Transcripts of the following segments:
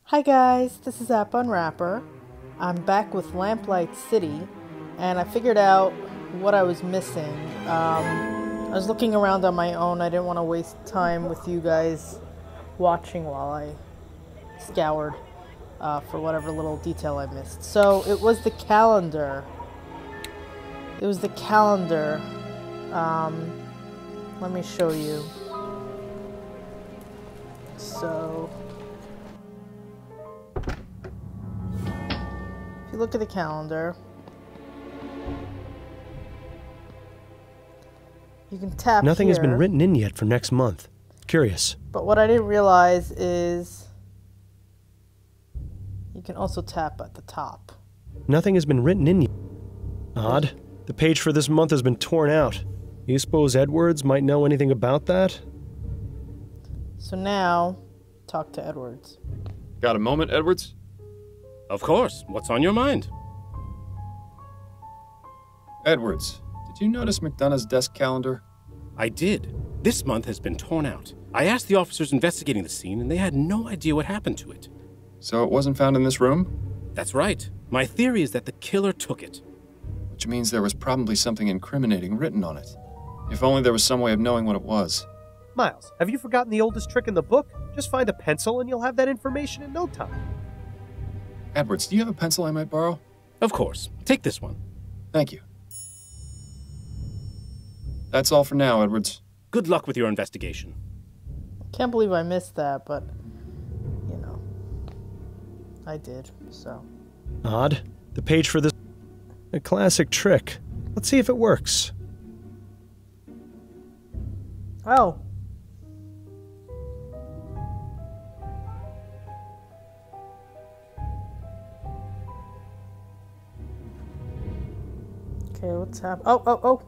Hi guys, this is App Unwrapper. I'm back with Lamplight City, and I figured out what I was missing. I was looking around on my own. I didn't want to waste time with you guys watching while I scoured for whatever little detail I missed. So it was the calendar. Let me show you. So if you look at the calendar, you can tap Nothing here, has been written in yet for next month. Curious. but what I didn't realize is you can also tap at the top. Nothing has been written in yet. Odd. The page for this month has been torn out. You suppose Edwards might know anything about that? So now, talk to Edwards. Got a moment, Edwards? Of course. What's on your mind? Edwards, did you notice McDonough's desk calendar? I did. This month has been torn out. I asked the officers investigating the scene, and they had no idea what happened to it. So it wasn't found in this room? That's right. My theory is that the killer took it. Which means there was probably something incriminating written on it. If only there was some way of knowing what it was. Miles, have you forgotten the oldest trick in the book? Just find a pencil and you'll have that information in no time. Edwards, do you have a pencil I might borrow? Of course. Take this one. Thank you. That's all for now, Edwards. Good luck with your investigation. Can't believe I missed that, but, you know, I did, so. Odd. The page for this... A classic trick. Let's see if it works. Oh. Okay, what's happening? Oh.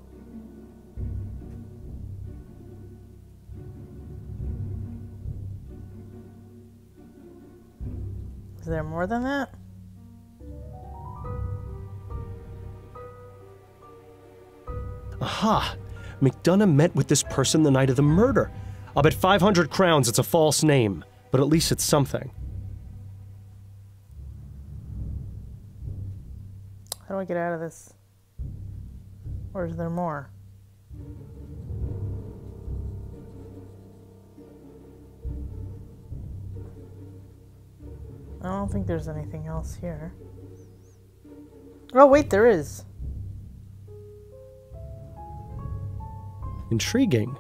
Is there more than that? Aha! McDonough met with this person the night of the murder. I'll bet 500 crowns it's a false name, but at least it's something. How do I get out of this? Or is there more? I don't think there's anything else here. Oh wait, there is. Intriguing.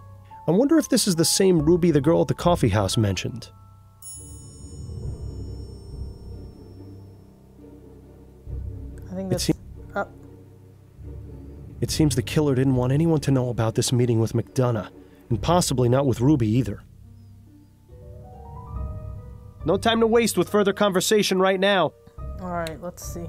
I wonder if this is the same Ruby the girl at the coffee house mentioned. I think that's... It seems the killer didn't want anyone to know about this meeting with McDonough, and possibly not with Ruby either. No time to waste with further conversation right now. Alright, let's see.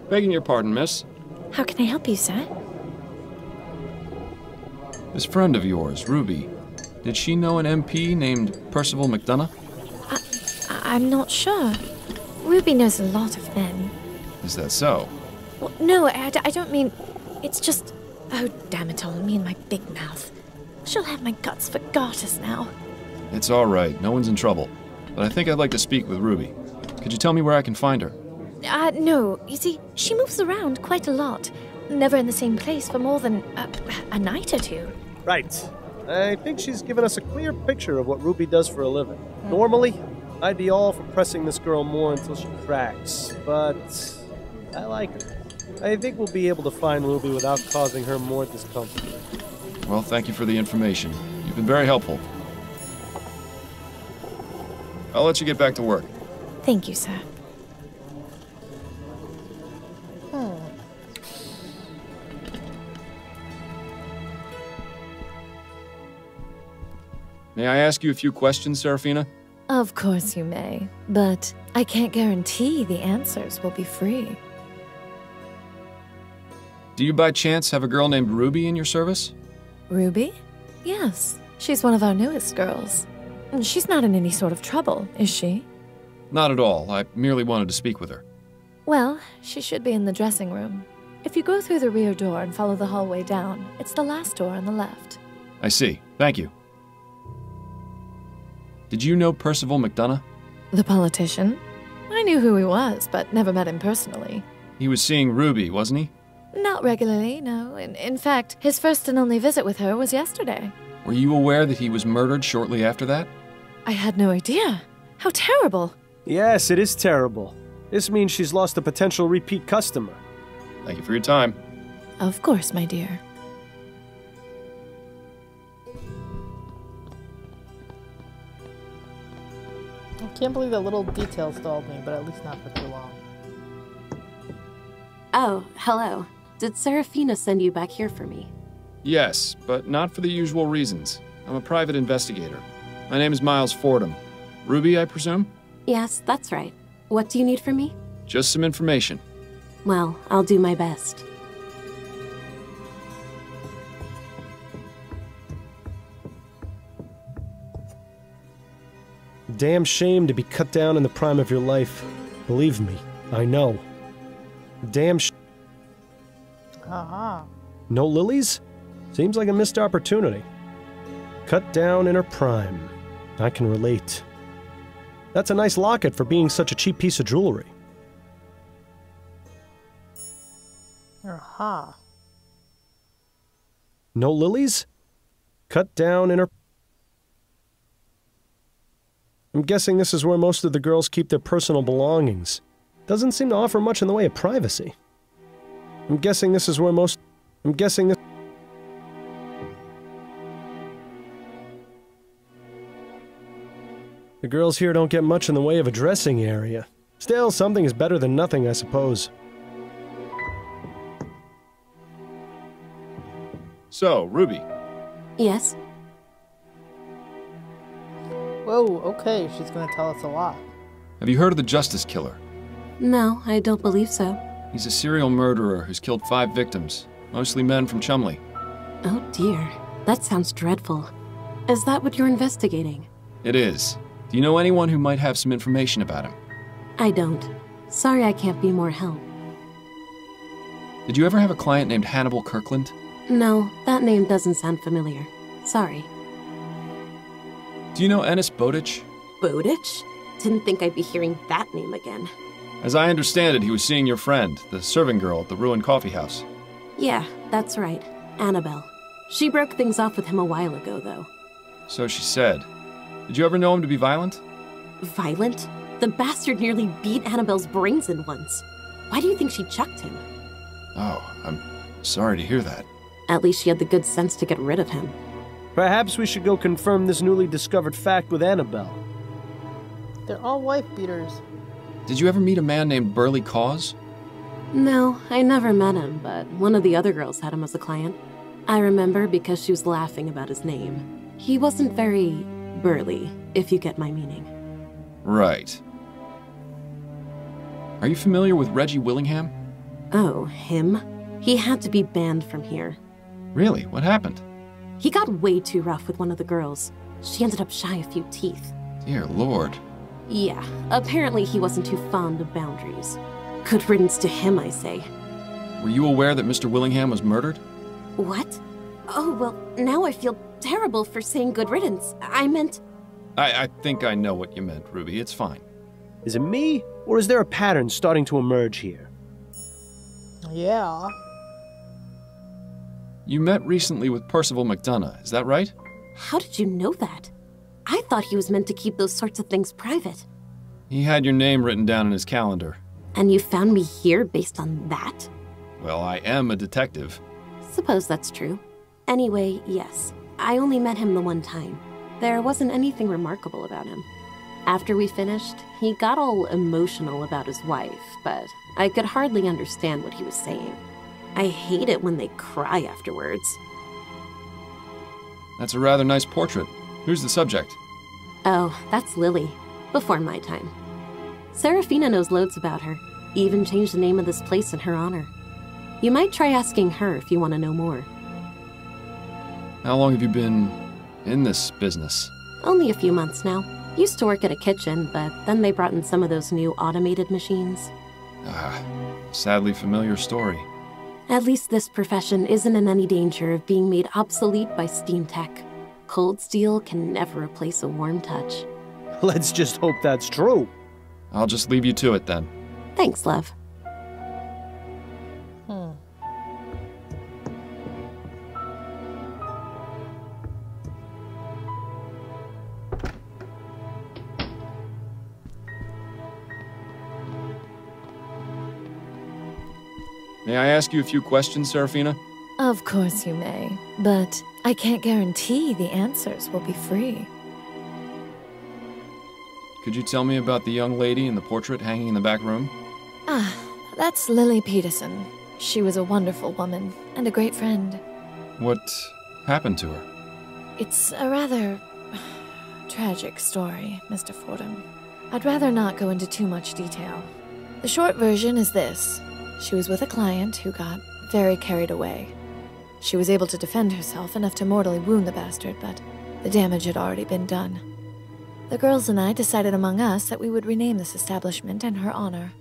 Begging your pardon, miss. How can I help you, sir? This friend of yours, Ruby, did she know an MP named Percival McDonough? I'm not sure. Ruby knows a lot of men. Is that so? Well, no, I don't mean... It's just... Oh, damn it all, me and my big mouth. She'll have my guts for garters now. It's all right. No one's in trouble. But I think I'd like to speak with Ruby. Could you tell me where I can find her? No. You see, she moves around quite a lot. Never in the same place for more than a night or two. Right. I think she's given us a clear picture of what Ruby does for a living. Normally, I'd be all for pressing this girl more until she cracks, but I like her. I think we'll be able to find Ruby without causing her more discomfort. Well, thank you for the information. You've been very helpful. I'll let you get back to work. Thank you, sir. May I ask you a few questions, Serafina? Of course you may, but I can't guarantee the answers will be free. Do you by chance have a girl named Ruby in your service? Ruby? Yes, she's one of our newest girls. She's not in any sort of trouble, is she? Not at all. I merely wanted to speak with her. Well, she should be in the dressing room. If you go through the rear door and follow the hallway down, it's the last door on the left. I see. Thank you. Did you know Percival McDonough? The politician? I knew who he was, but never met him personally. He was seeing Ruby, wasn't he? Not regularly, no. In fact, his first and only visit with her was yesterday. Were you aware that he was murdered shortly after that? I had no idea. How terrible. Yes, it is terrible. This means she's lost a potential repeat customer. Thank you for your time. Of course, my dear. I can't believe that little detail stalled me, but at least not for too long. Oh, hello. Did Serafina send you back here for me? Yes, but not for the usual reasons. I'm a private investigator. My name is Miles Fordham. Ruby, I presume? Yes, that's right. What do you need from me? Just some information. Well, I'll do my best. Damn shame to be cut down in the prime of your life. Believe me, I know. Damn Aha. No lilies? Seems like a missed opportunity. Cut down in her prime. I can relate. That's a nice locket for being such a cheap piece of jewelry. Aha. No lilies? Cut down in her... I'm guessing this is where most of the girls keep their personal belongings. Doesn't seem to offer much in the way of privacy. I'm guessing this is where most... I'm guessing this... The girls here don't get much in the way of a dressing area. Still, something is better than nothing, I suppose. So, Ruby. Yes? Whoa, okay, she's gonna tell us a lot. Have you heard of the Justice Killer? No, I don't believe so. He's a serial murderer who's killed 5 victims, mostly men from Chumley. Oh dear, that sounds dreadful. Is that what you're investigating? It is. Do you know anyone who might have some information about him? I don't. Sorry I can't be more help. Did you ever have a client named Hannibal Kirkland? No, that name doesn't sound familiar. Sorry. Do you know Ennis Bowditch? Bowditch? Didn't think I'd be hearing that name again. As I understand it, he was seeing your friend, the serving girl at the ruined coffee house. Yeah, that's right. Annabelle. She broke things off with him a while ago, though. So she said. Did you ever know him to be violent? Violent? The bastard nearly beat Annabelle's brains in once. Why do you think she chucked him? Oh, I'm sorry to hear that. At least she had the good sense to get rid of him. Perhaps we should go confirm this newly discovered fact with Annabelle. They're all wife beaters. Did you ever meet a man named Burley Cause? No, I never met him, but one of the other girls had him as a client. I remember because she was laughing about his name. He wasn't very burly, if you get my meaning. Right. Are you familiar with Reggie Willingham? Oh, him? He had to be banned from here. Really? What happened? He got way too rough with one of the girls. She ended up shy a few teeth. Dear Lord. Yeah, apparently he wasn't too fond of boundaries. Good riddance to him, I say. Were you aware that Mr. Willingham was murdered? What? Oh, well, now I feel terrible for saying good riddance. I meant... I think I know what you meant, Ruby. It's fine. Is it me, or is there a pattern starting to emerge here? Yeah. You met recently with Percival McDonough, is that right? How did you know that? I thought he was meant to keep those sorts of things private. He had your name written down in his calendar. And you found me here based on that? Well, I am a detective. Suppose that's true. Anyway, yes. I only met him the one time. There wasn't anything remarkable about him. After we finished, he got all emotional about his wife, but I could hardly understand what he was saying. I hate it when they cry afterwards. That's a rather nice portrait. Who's the subject? Oh, that's Lily. Before my time. Serafina knows loads about her. Even changed the name of this place in her honor. You might try asking her if you want to know more. How long have you been in this business? Only a few months now. Used to work at a kitchen, but then they brought in some of those new automated machines. Ah, sadly familiar story. At least this profession isn't in any danger of being made obsolete by steam tech. Cold steel can never replace a warm touch. Let's just hope that's true. I'll just leave you to it then. Thanks, love. May I ask you a few questions, Serafina? Of course you may, but I can't guarantee the answers will be free. Could you tell me about the young lady in the portrait hanging in the back room? Ah, that's Lily Peterson. She was a wonderful woman and a great friend. What happened to her? It's a rather tragic story, Mr. Fordham. I'd rather not go into too much detail. The short version is this. She was with a client who got very carried away. She was able to defend herself enough to mortally wound the bastard, but the damage had already been done. The girls and I decided among us that we would rename this establishment in her honor.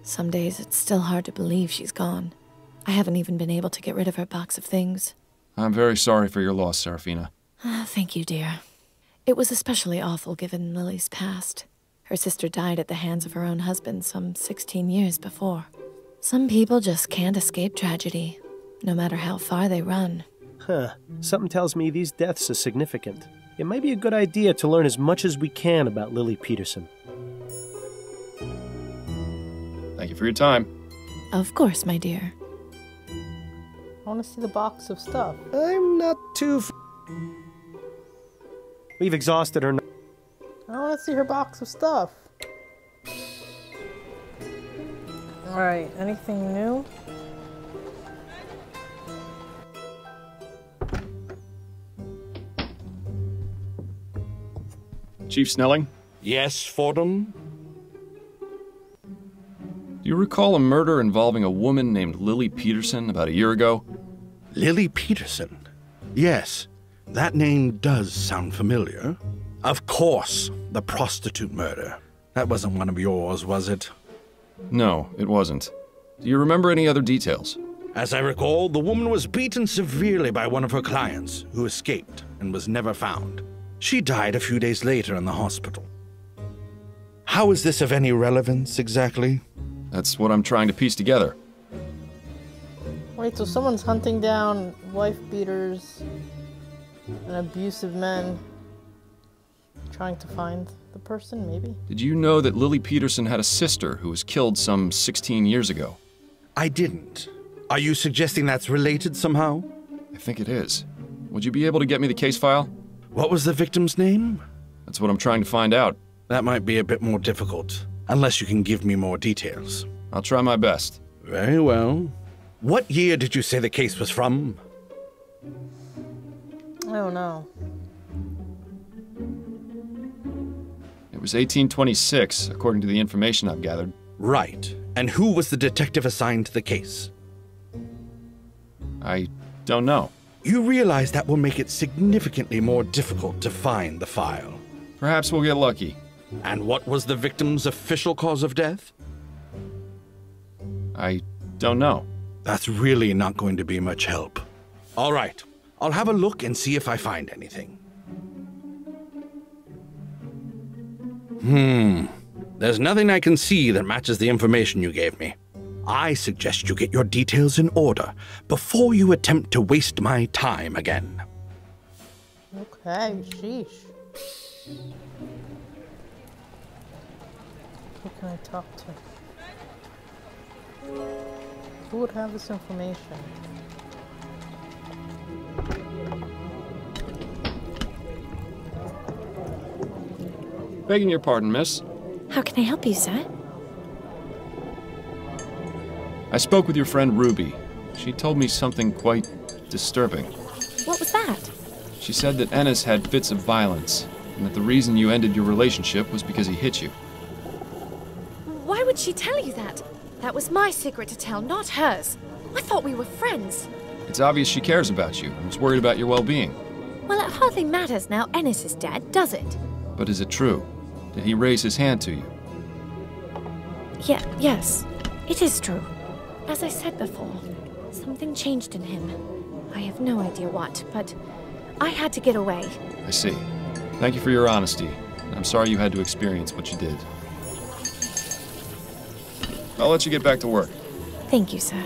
Some days it's still hard to believe she's gone. I haven't even been able to get rid of her box of things. I'm very sorry for your loss, Serafina. Thank you, dear. It was especially awful given Lily's past. Her sister died at the hands of her own husband some 16 years before. Some people just can't escape tragedy, no matter how far they run. Something tells me these deaths are significant. It might be a good idea to learn as much as we can about Lily Peterson. Thank you for your time. Of course, my dear. I want to see the box of stuff. I'm not too... We've exhausted her... I want to see her box of stuff. Alright, anything new? Chief Snelling? Yes, Fordham? Do you recall a murder involving a woman named Lily Peterson about a year ago? Lily Peterson? Yes, that name does sound familiar. Of course, the prostitute murder. That wasn't one of yours, was it? No, it wasn't. Do you remember any other details? As I recall, the woman was beaten severely by one of her clients, who escaped and was never found. She died a few days later in the hospital. How is this of any relevance, exactly? That's what I'm trying to piece together. Wait, so someone's hunting down wife beaters and abusive men, trying to find the person, maybe? Did you know that Lily Peterson had a sister who was killed some 16 years ago? I didn't. Are you suggesting that's related somehow? I think it is. Would you be able to get me the case file? What was the victim's name? That's what I'm trying to find out. That might be a bit more difficult, unless you can give me more details. I'll try my best. Very well. What year did you say the case was from? I don't know. It was 1826, according to the information I've gathered. Right. And who was the detective assigned to the case? I don't know. You realize that will make it significantly more difficult to find the file. Perhaps we'll get lucky. And what was the victim's official cause of death? I don't know. That's really not going to be much help. All right. I'll have a look and see if I find anything. There's nothing I can see that matches the information you gave me. I suggest you get your details in order before you attempt to waste my time again. Okay, sheesh. Who can I talk to? Who would have this information? Begging your pardon, miss. How can I help you, sir? I spoke with your friend Ruby. She told me something quite disturbing. What was that? She said that Ennis had fits of violence, and that the reason you ended your relationship was because he hit you. Why would she tell you that? That was my secret to tell, not hers. I thought we were friends. It's obvious she cares about you and is worried about your well-being. Well, it hardly matters now Ennis is dead, does it? But is it true? Did he raise his hand to you? Yes. It is true. As I said before, Something changed in him. I have no idea what, but I had to get away. I see. Thank you for your honesty. I'm sorry you had to experience what you did. I'll let you get back to work. Thank you, sir.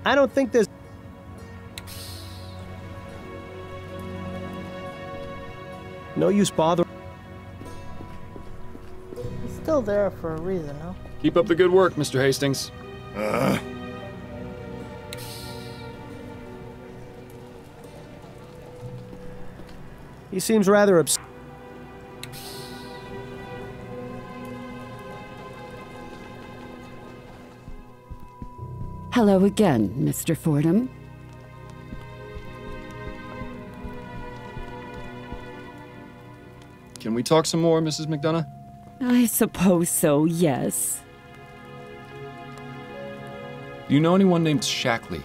I don't think there's... No use bothering. He's still there for a reason, no? Keep up the good work, Mr. Hastings. He seems rather upset. Hello again, Mr. Fordham. Can we talk some more, Mrs. McDonough? I suppose so, yes. Do you know anyone named Shackley?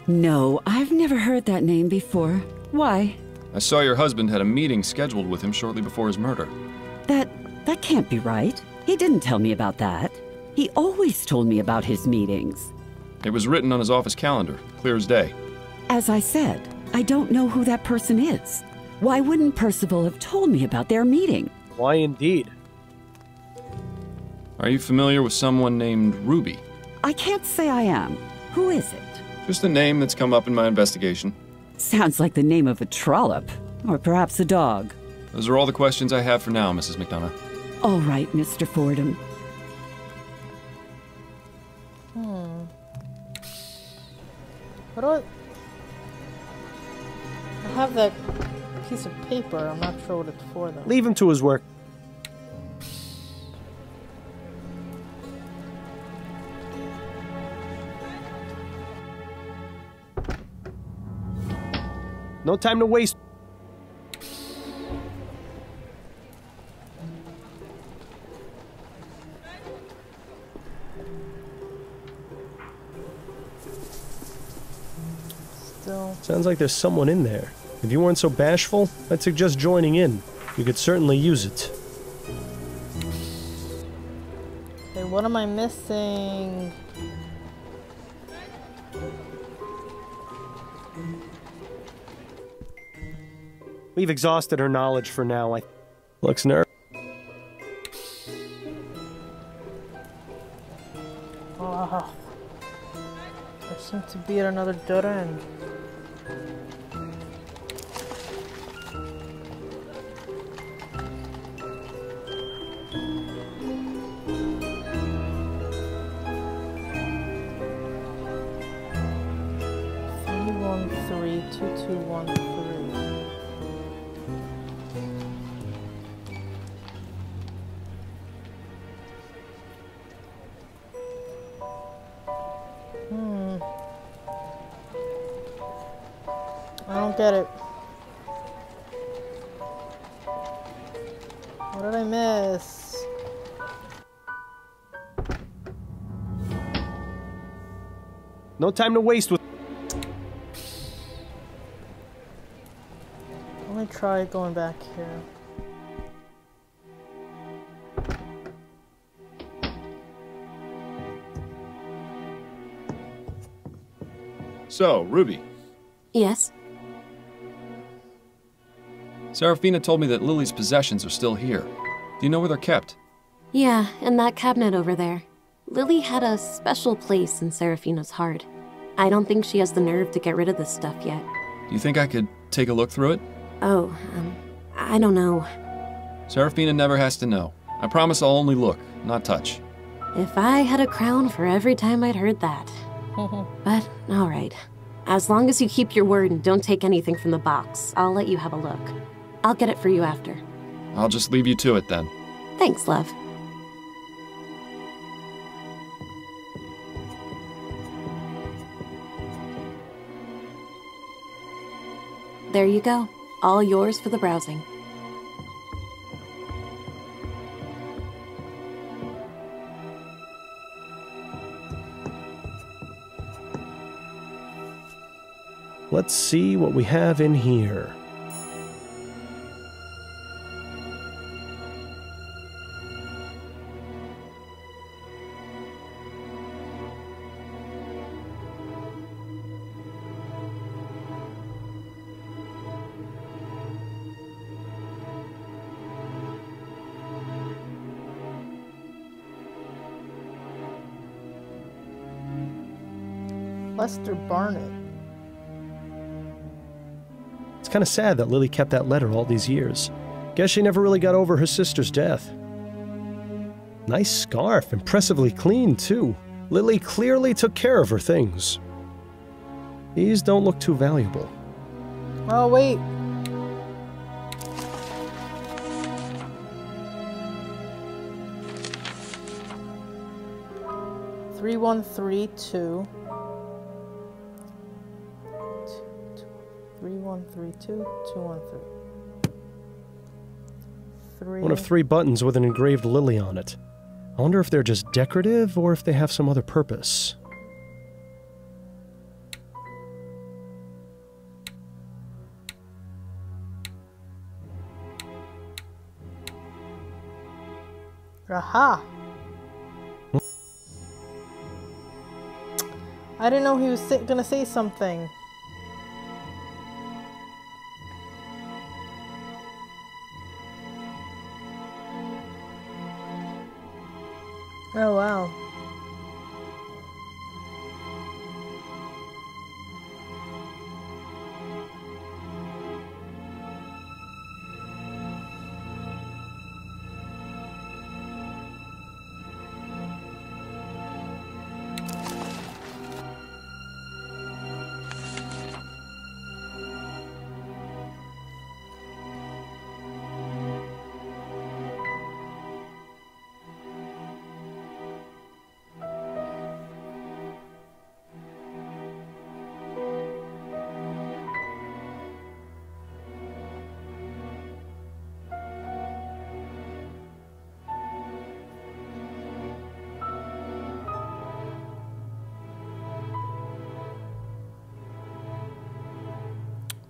No, I've never heard that name before. Why? I saw your husband had a meeting scheduled with him shortly before his murder. That can't be right. He didn't tell me about that. He always told me about his meetings. It was written on his office calendar, clear as day. As I said, I don't know who that person is. Why wouldn't Percival have told me about their meeting? Why indeed? Are you familiar with someone named Ruby? I can't say I am. Who is it? Just a name that's come up in my investigation. Sounds like the name of a trollop. Or perhaps a dog. Those are all the questions I have for now, Mrs. McDonough. All right, Mr. Fordham. What do I have that piece of paper. I'm not sure what it's for, though. Leave him to his work. No time to waste. Still. Sounds like there's someone in there. If you weren't so bashful, I'd suggest joining in. You could certainly use it. Okay, what am I missing? We've exhausted her knowledge for now. Looks nervous. Oh, I seem to be at another dead end. I don't get it. What did I miss? No time to waste with... Let me try going back here. So, Ruby. Yes? Serafina told me that Lily's possessions are still here. Do you know where they're kept? Yeah, in that cabinet over there. Lily had a special place in Serafina's heart. I don't think she has the nerve to get rid of this stuff yet. Do you think I could take a look through it? Oh, I don't know. Serafina never has to know. I promise I'll only look, not touch. If I had a crown for every time I'd heard that. But, alright. As long as you keep your word and don't take anything from the box, I'll let you have a look. I'll get it for you after. I'll just leave you to it then. Thanks, love. There you go. All yours for the browsing. Let's see what we have in here. Lester Barnett. It's kind of sad that Lily kept that letter all these years. Guess she never really got over her sister's death. Nice scarf, impressively clean, too. Lily clearly took care of her things. These don't look too valuable. Oh, wait. Three one three two. 3132 213. One of 3 buttons with an engraved lily on it. I wonder if they're just decorative or if they have some other purpose. Aha! I didn't know he was gonna say something. Oh, wow.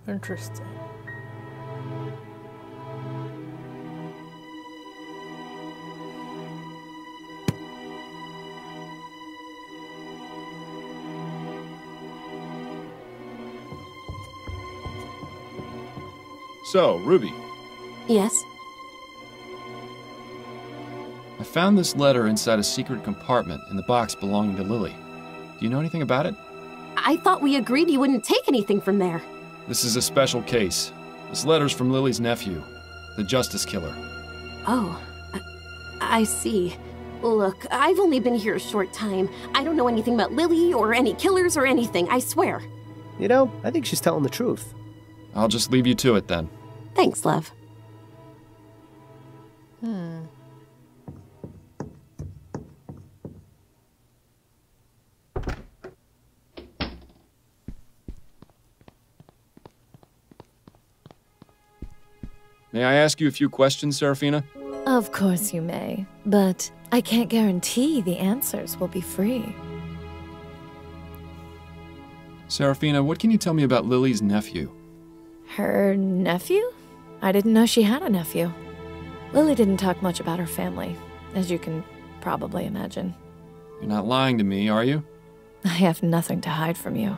Interesting. So, Ruby, Yes? I found this letter inside a secret compartment in the box belonging to Lily. Do you know anything about it? I thought we agreed you wouldn't take anything from there. This is a special case. This letter's from Lily's nephew, the Justice Killer. Oh, I see. Look, I've only been here a short time. I don't know anything about Lily or any killers or anything, I swear. You know, I think she's telling the truth. I'll just leave you to it then. Thanks, love. May I ask you a few questions, Serafina? Of course you may, but I can't guarantee the answers will be free. Serafina, what can you tell me about Lily's nephew? Her nephew? I didn't know she had a nephew. Lily didn't talk much about her family, as you can probably imagine. You're not lying to me, are you? I have nothing to hide from you.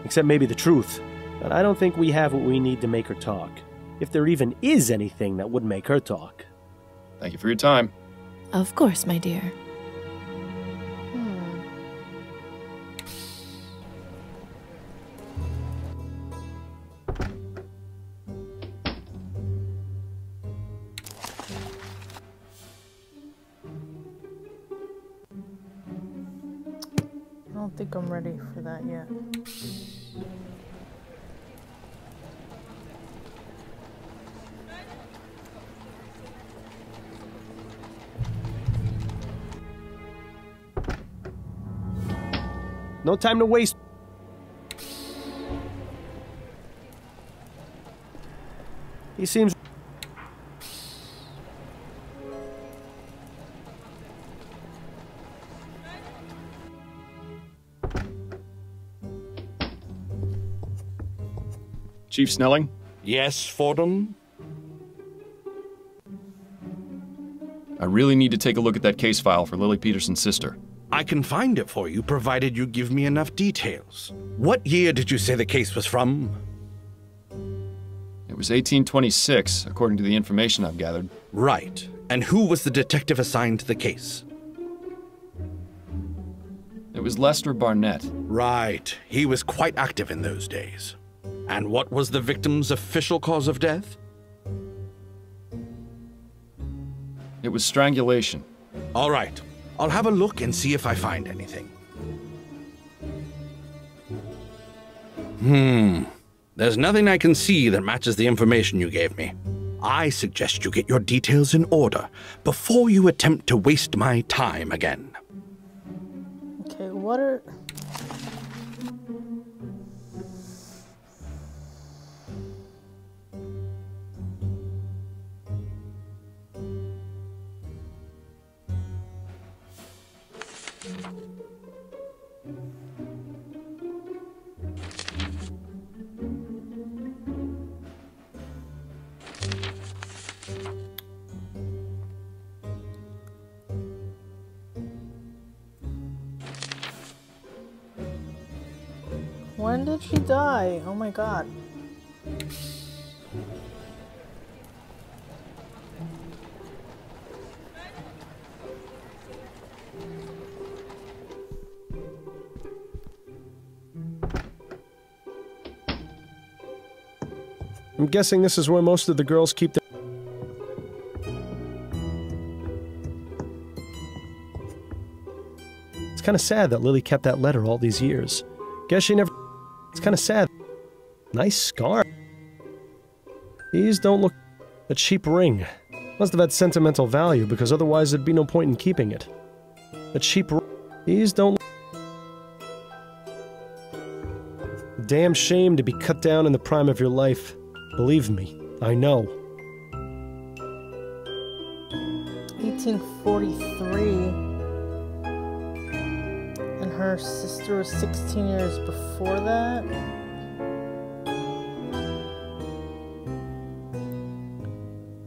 Except maybe the truth. But I don't think we have what we need to make her talk. If there even is anything that would make her talk. Thank you for your time. Of course, my dear. I don't think I'm ready for that yet. No time to waste. He seems... Chief Snelling? Yes, Fordham? I really need to take a look at that case file for Lily Peterson's sister. I can find it for you, provided you give me enough details. What year did you say the case was from? It was 1826, according to the information I've gathered. Right. And who was the detective assigned to the case? It was Lester Barnett. Right. He was quite active in those days. And what was the victim's official cause of death? It was strangulation. All right. I'll have a look and see if I find anything. There's nothing I can see that matches the information you gave me. I suggest you get your details in order before you attempt to waste my time again. Okay, what are... When did she die? Oh my god. I'm guessing this is where most of the girls keep their... It's kind of sad that Lily kept that letter all these years. Guess she never... It's kind of sad. Nice scar. These don't look... A cheap ring. Must have had sentimental value, because otherwise there'd be no point in keeping it. A cheap ring. These don't... Damn shame to be cut down in the prime of your life. Believe me, I know. 1843. And her sister was 16 years before that.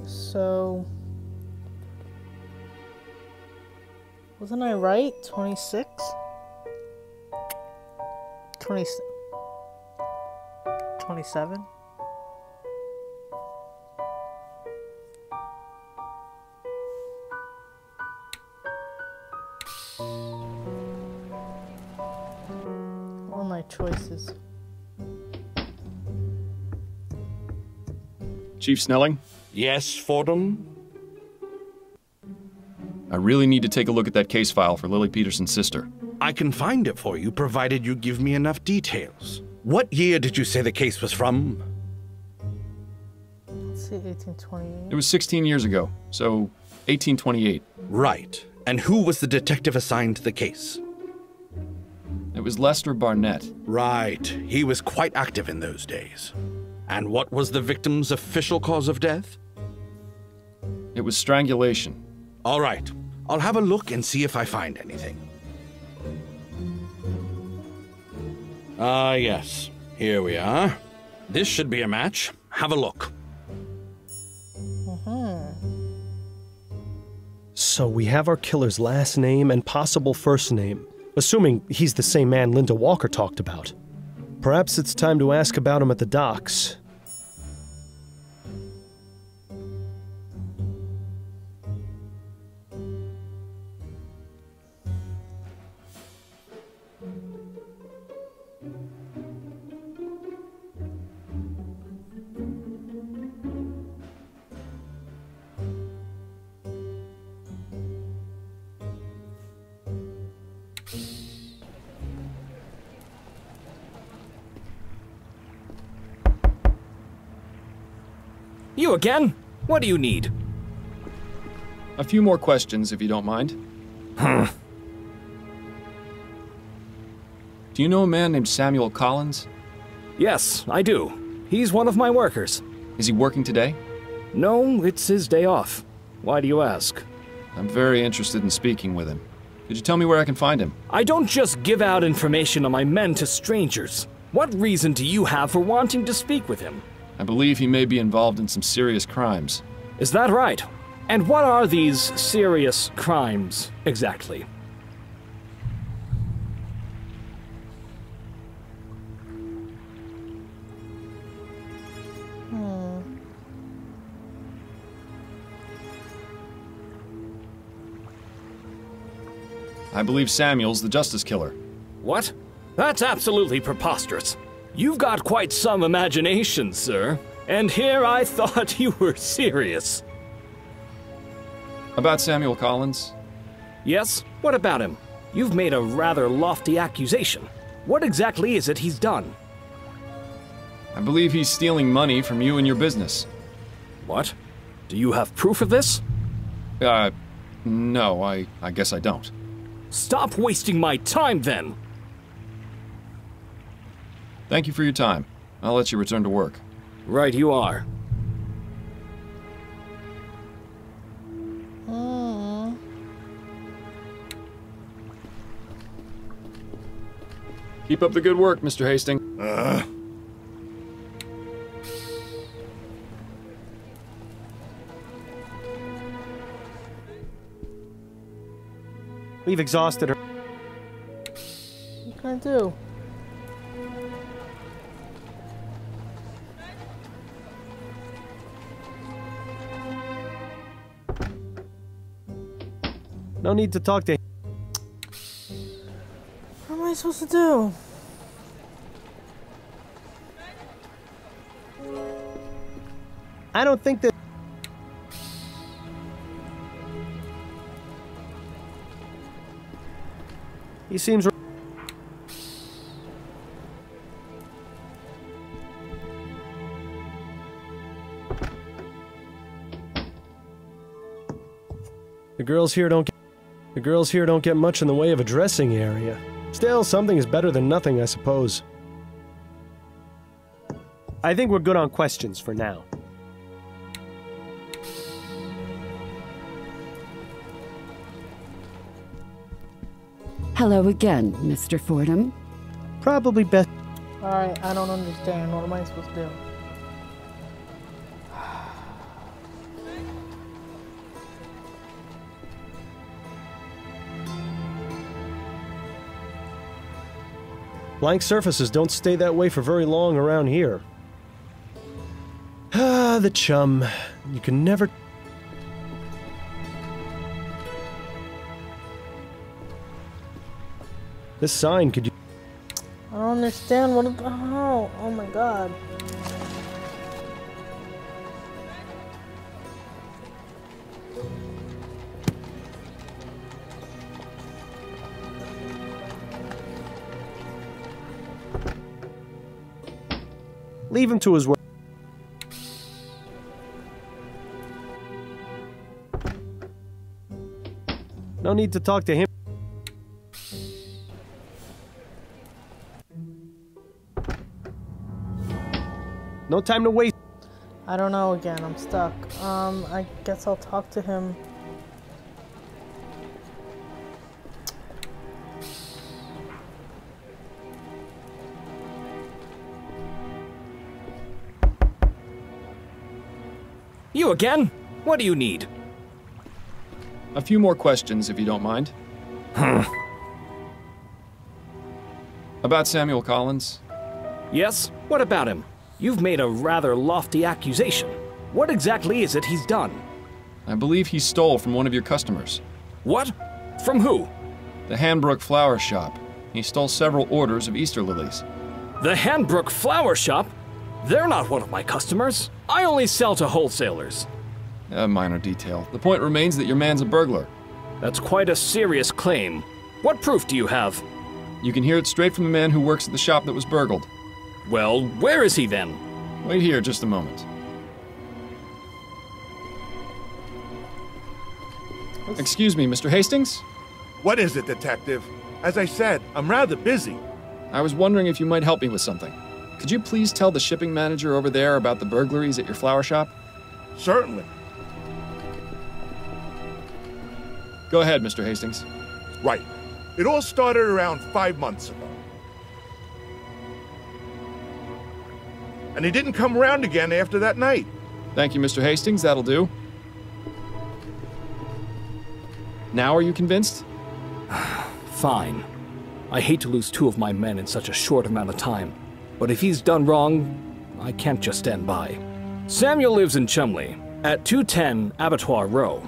So... Wasn't I right? 26? 27? What are my choices? Chief Snelling? Yes, Fordham? I really need to take a look at that case file for Lily Peterson's sister. I can find it for you, provided you give me enough details. What year did you say the case was from? Let's see, 1828. It was 16 years ago, so 1828. Right. And who was the detective assigned to the case? It was Lester Barnett. Right. He was quite active in those days. And what was the victim's official cause of death? It was strangulation. All right. I'll have a look and see if I find anything. Ah, yes. Here we are. This should be a match. Have a look. So we have our killer's last name and possible first name, assuming he's the same man Linda Walker talked about. Perhaps it's time to ask about him at the docks. You again? What do you need? A few more questions, if you don't mind. Do you know a man named Samuel Collins? Yes, I do. He's one of my workers. Is he working today? No, it's his day off. Why do you ask? I'm very interested in speaking with him. Could you tell me where I can find him? I don't just give out information on my men to strangers. What reason do you have for wanting to speak with him? I believe he may be involved in some serious crimes. Is that right? And what are these serious crimes, exactly? I believe Samuel's the Justice Killer. What? That's absolutely preposterous. You've got quite some imagination, sir. And here I thought you were serious. About Samuel Collins? Yes? What about him? You've made a rather lofty accusation. What exactly is it he's done? I believe he's stealing money from you and your business. What? Do you have proof of this? No, I guess I don't. Stop wasting my time, then! Thank you for your time. I'll let you return to work. Right you are. Keep up the good work, Mr. Hastings. We've exhausted her. What can I do? No need to talk to him. What am I supposed to do? I don't think that... He seems... The girls here don't get much in the way of a dressing area. Still, something is better than nothing, I suppose. I think we're good on questions for now. Hello again, Mr. Fordham. Probably best... Alright, I don't understand. What am I supposed to do? Blank surfaces don't stay that way for very long around here. Ah, the chum. You can never... This sign could... I don't understand what... Oh my god. Leave him to his work. No need to talk to him. No time to waste. I don't know again. I'm stuck. I guess I'll talk to him. You again? What do you need? A few more questions, if you don't mind. About Samuel Collins? Yes? What about him? You've made a rather lofty accusation. What exactly is it he's done? I believe he stole from one of your customers. What? From who? The Hanbrook Flower Shop. He stole several orders of Easter lilies. The Hanbrook Flower Shop? They're not one of my customers. I only sell to wholesalers. A minor detail. The point remains that your man's a burglar. That's quite a serious claim. What proof do you have? You can hear it straight from the man who works at the shop that was burgled. Well, where is he then? Wait here just a moment. Excuse me, Mr. Hastings? What is it, Detective? As I said, I'm rather busy. I was wondering if you might help me with something. Could you please tell the shipping manager over there about the burglaries at your flower shop? Certainly. Go ahead, Mr. Hastings. Right. It all started around 5 months ago. And he didn't come around again after that night. Thank you, Mr. Hastings. That'll do. Now are you convinced? Fine. I hate to lose 2 of my men in such a short amount of time. But if he's done wrong, I can't just stand by. Samuel lives in Chumley, at 210 Abattoir Row.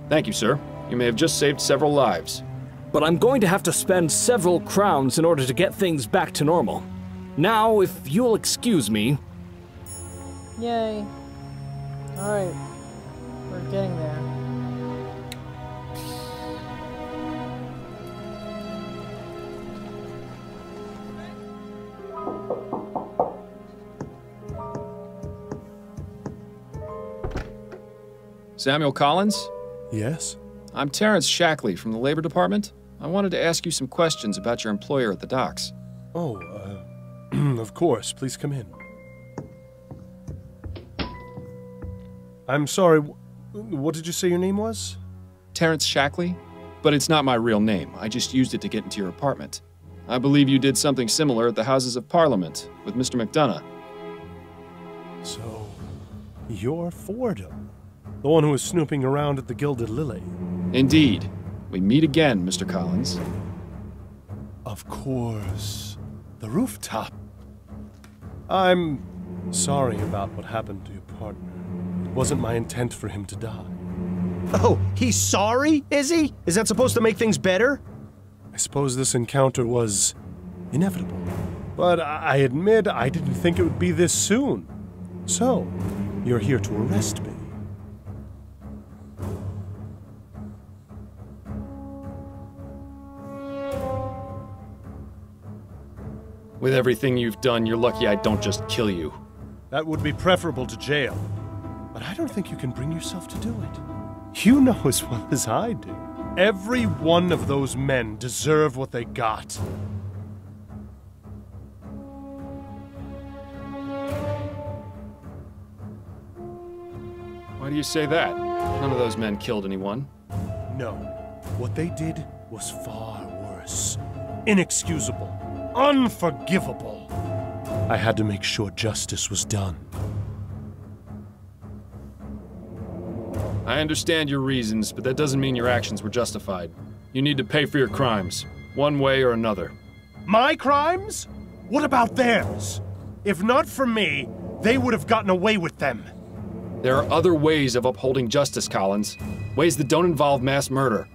Thank you, sir. You may have just saved several lives. but I'm going to have to spend several crowns in order to get things back to normal. Now, if you'll excuse me... Yay. Alright. We're getting there. Samuel Collins? Yes? I'm Terrence Shackley from the Labor Department. I wanted to ask you some questions about your employer at the docks. Oh, of course. Please come in. I'm sorry, what did you say your name was? Terrence Shackley? But it's not my real name. I just used it to get into your apartment. I believe you did something similar at the Houses of Parliament with Mr. McDonough. So, you're Fordham, the one who was snooping around at the Gilded Lily. Indeed. We meet again, Mr. Collins. Of course. The rooftop. I'm sorry about what happened to your partner. It wasn't my intent for him to die. Oh, he's sorry, is he? Is that supposed to make things better? I suppose this encounter was inevitable. But I admit I didn't think it would be this soon. So, you're here to arrest me. With everything you've done, you're lucky I don't just kill you. That would be preferable to jail. But I don't think you can bring yourself to do it. You know as well as I do. Every one of those men deserve what they got. Why do you say that? None of those men killed anyone. No. What they did was far worse. Inexcusable. Unforgivable. I had to make sure justice was done. I understand your reasons, but that doesn't mean your actions were justified. You need to pay for your crimes, one way or another. My crimes? What about theirs? If not for me, they would have gotten away with them. There are other ways of upholding justice, Collins. Ways that don't involve mass murder.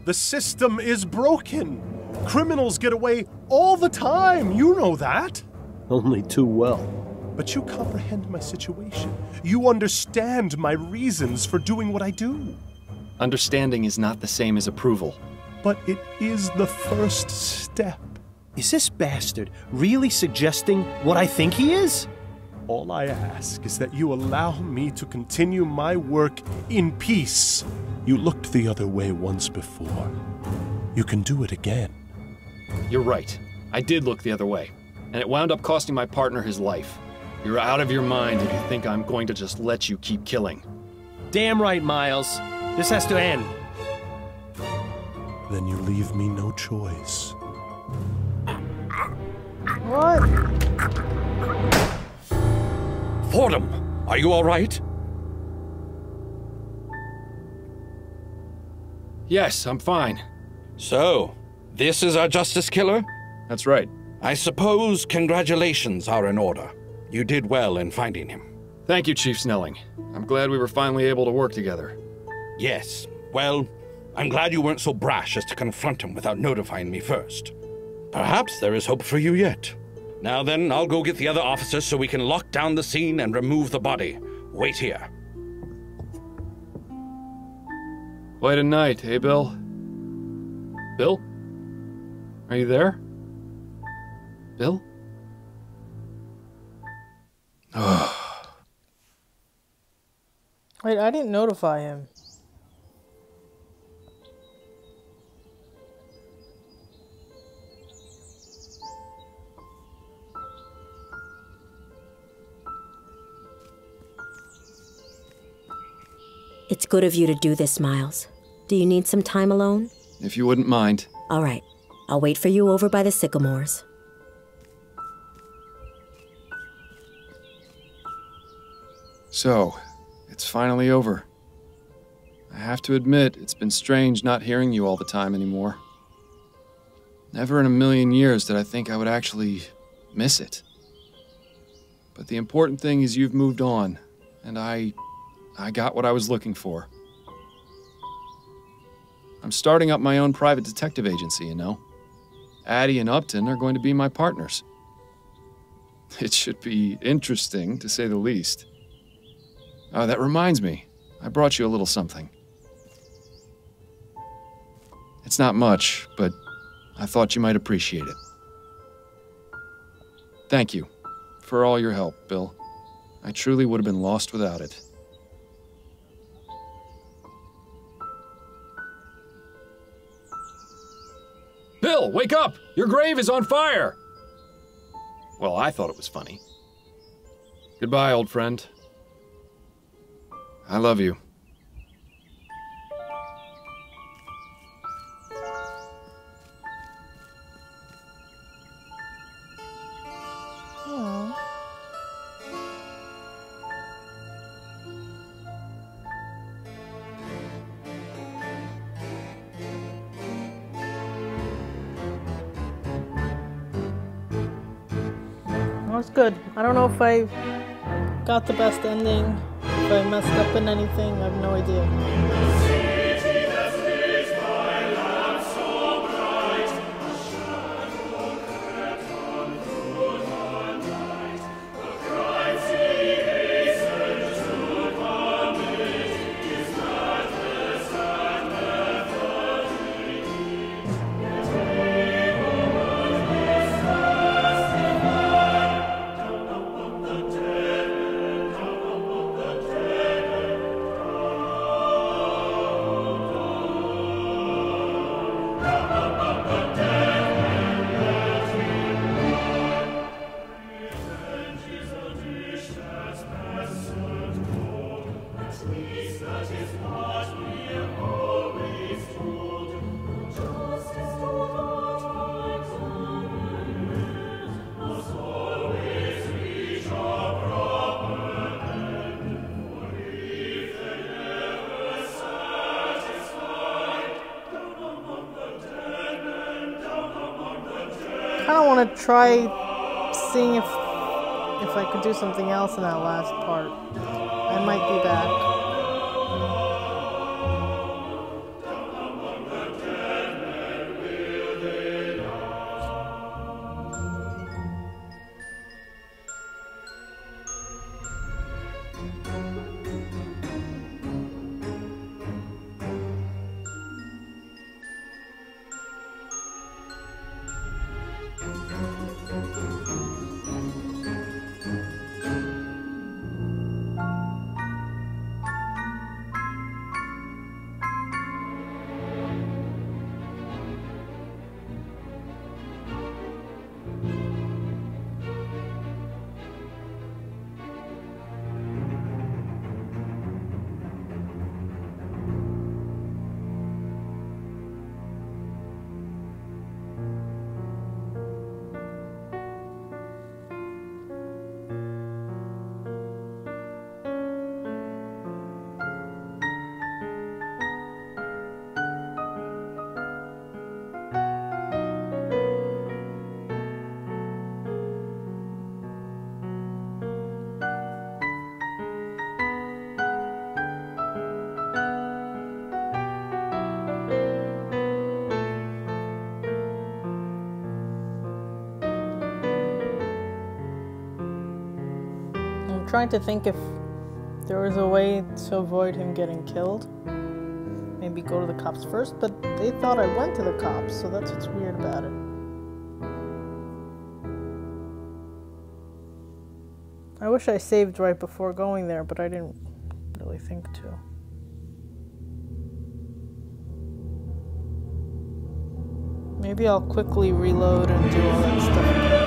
The system is broken. Criminals get away all the time, you know that. Only too well. But you comprehend my situation. You understand my reasons for doing what I do. Understanding is not the same as approval. But it is the first step. Is this bastard really suggesting what I think he is? All I ask is that you allow me to continue my work in peace. You looked the other way once before. You can do it again. You're right. I did look the other way, and it wound up costing my partner his life. You're out of your mind if you think I'm going to just let you keep killing. Damn right, Miles. This has to end. Then you leave me no choice. What? Fordham, are you all right? Yes, I'm fine. So, this is our justice killer? That's right. I suppose congratulations are in order. You did well in finding him. Thank you, Chief Snelling. I'm glad we were finally able to work together. Yes. Well, I'm glad you weren't so brash as to confront him without notifying me first. Perhaps there is hope for you yet. Now then, I'll go get the other officers so we can lock down the scene and remove the body. Wait here. Quite a night, eh, Bill? Bill? Are you there? Bill? Wait, I didn't notify him. It's good of you to do this, Miles. Do you need some time alone? If you wouldn't mind. All right. I'll wait for you over by the sycamores. So, it's finally over. I have to admit, it's been strange not hearing you all the time anymore. Never in a million years did I think I would actually miss it. But the important thing is you've moved on, and I got what I was looking for. I'm starting up my own private detective agency, you know. Addie and Upton are going to be my partners. It should be interesting, to say the least. Oh, that reminds me. I brought you a little something. It's not much, but I thought you might appreciate it. Thank you for all your help, Bill. I truly would have been lost without it. Bill, wake up! Your grave is on fire! Well, I thought it was funny. Goodbye, old friend. I love you. Aww. That's good. I don't know if I got the best ending, if I messed up in anything, I have no idea. I kind of want to try seeing if I could do something else in that last part. I might be back. I'm trying to think if there was a way to avoid him getting killed. Maybe go to the cops first, but they thought I went to the cops, so that's what's weird about it. I wish I saved right before going there, but I didn't really think to. Maybe I'll quickly reload and do all that stuff again.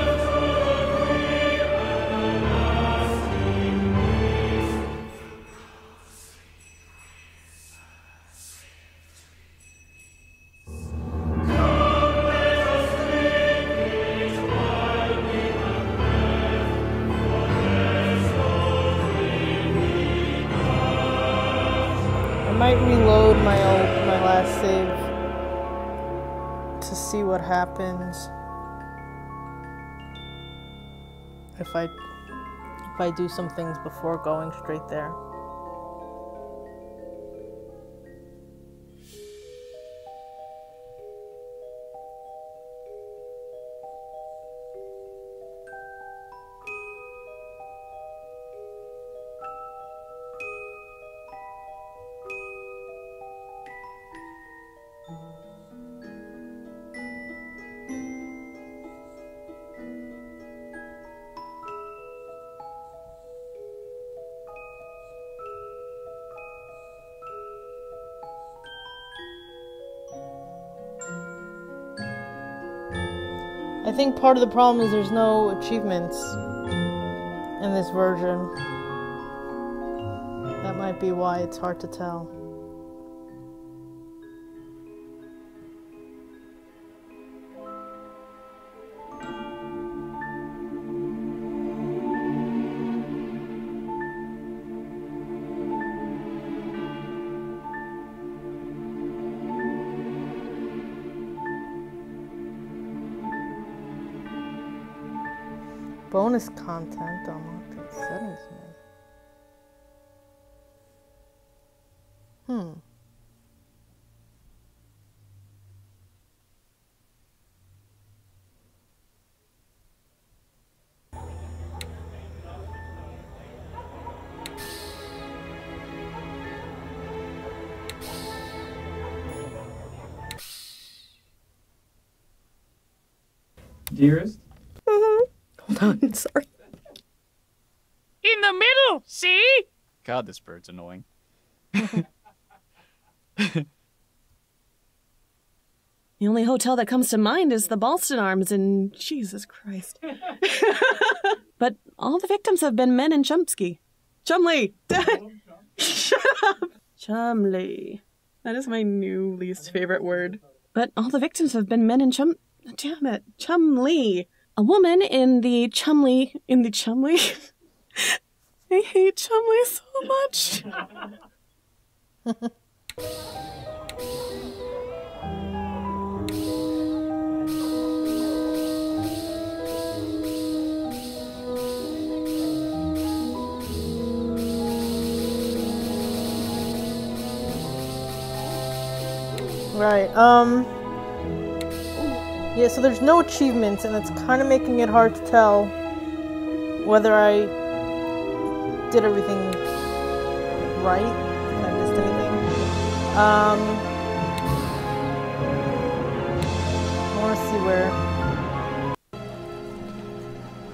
I might reload my last save to see what happens if I do some things before going straight there. I think part of the problem is there's no achievements in this version. That might be why it's hard to tell. Bonus content unlocked in settings menu. Dearest? Hold on, sorry. In the middle, see? God, this bird's annoying. The only hotel that comes to mind is the Ballston Arms in Jesus Christ. But all the victims have been men in Chumsky. Chumley! Shut up! Chumley. That is my new least favorite word. But all the victims have been men in Damn it. Chumley. A woman in the Chumley. I hate Chumley so much. Right, yeah, so there's no achievements, and it's kind of making it hard to tell whether I did everything right, if I missed anything. I want to see where...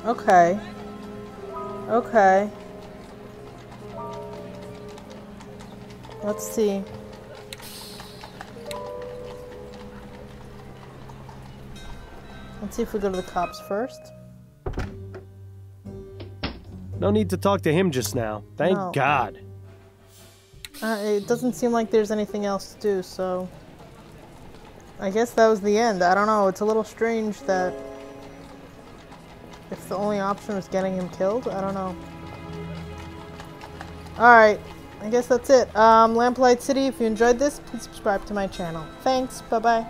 Okay. Okay. Let's see. Let's see if we go to the cops first. No need to talk to him just now. Thank God. It doesn't seem like there's anything else to do, so... I guess that was the end. I don't know, it's a little strange that... if the only option was getting him killed, I don't know. Alright, I guess that's it. Lamplight City, if you enjoyed this, please subscribe to my channel. Thanks, bye-bye.